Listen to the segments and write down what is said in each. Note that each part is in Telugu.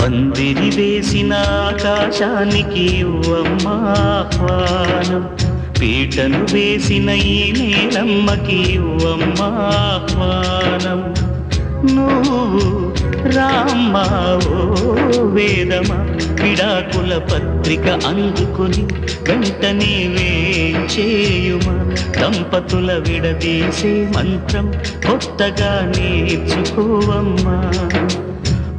పందిరి వేసిన ఆకాశానికి ఇవ్వమ్మా ఆహ్వానం, పీటను వేసిన ఈ నేలమ్మకి ఇవ్వమ్మా ఆహ్వానం. నువ్వు రామ్మా ఓ వేదమా, విడాకుల పత్రిక అందుకుని వెంటనే వేంచేయుమా, దంపతుల విడదీసే మంత్రం కొత్తగా నేర్చుకోవమ్మా.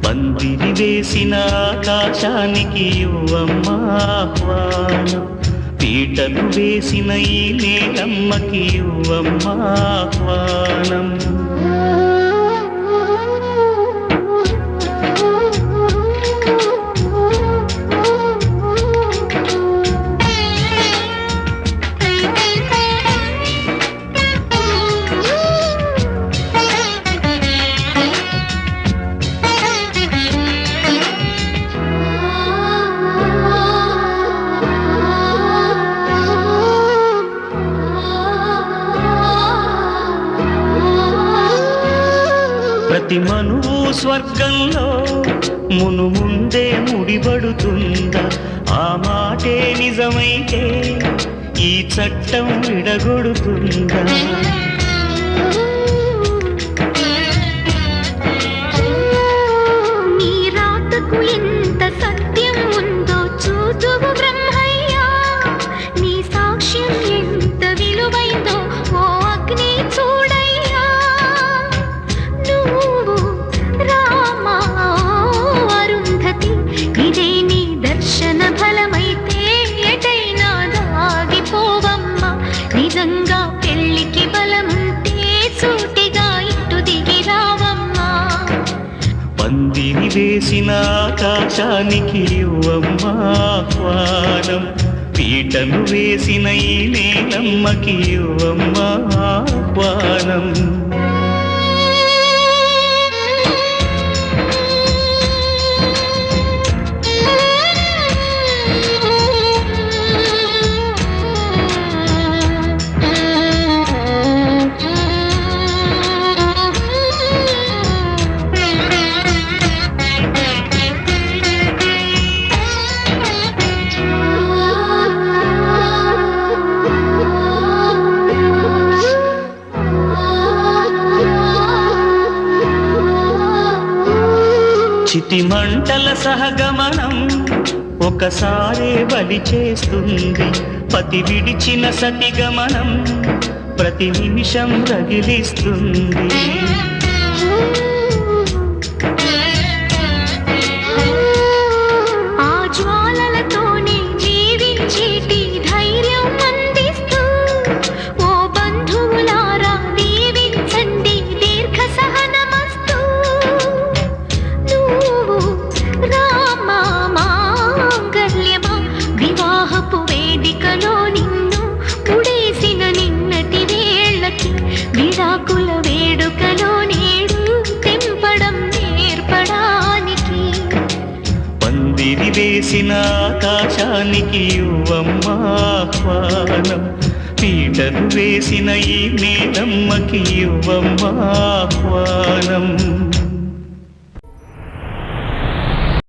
పందిరి వేసిన ఆకాశానికి ఇవ్వమ్మా ఆహ్వానం, పీటలు వేసిన ఈ నేలమ్మకి ఇవ్వమ్మా ఆహ్వానం. ప్రతి మనువు స్వర్గంలో ముందే ముడిపడుతుందా, ఆ మాటే నిజమైతే ఈ చట్టం విడగొడుతుందా. నీ రాతకు ఎంత సత్యం ఉందో చూదువు బ్రహ్మయ్యా, నీ సాక్ష్యం ఎంత విలువైందో ఓ అగ్ని చూడయ్యా. నువ్వు రామా అరుంధతి, ఇదే నీ దర్శన ఫలమైతే ఎటైనా దాగిపోవమ్మా. నిజంగా పెళ్లికి బలముంటే సూటిగా ఇటు దిగి రావమ్మా. పందిరి వేసిన ఆకాశానికి ఇవ్వమ్మా ఆహ్వానం, పీటను వేసిన ఈ నేలమ్మకి ఇవ్వమ్మా ఆహ్వానం. చితి మంటల సహగమనం ఒకసారే బలి చేస్తుంది, పతి విడిచిన సతిగమనం ప్రతి నిమిషం రగిలిస్తుంది. ఆ జ్వాలలతోనే జీవించేటి ధైర్యం అందిస్తూ ఓ బంధువులారా దీవించండి దీర్ఘ సహనమస్తు. నువ్వు రామా మాంగళ్యమా, వివాహపు వేదికలో నిన్ను ముడేసిన నిన్నటి వేళ్ళకి విడాకుల వేడుకలో నేడు తెంపడం నేర్పడానికి. పందిరి వేసిన ఆకాశానికి ఇవ్వమ్మా ఆహ్వానం, పీటలు వేసిన ఈ నేలమ్మకి ఇవ్వమ్మా ఆహ్వానం.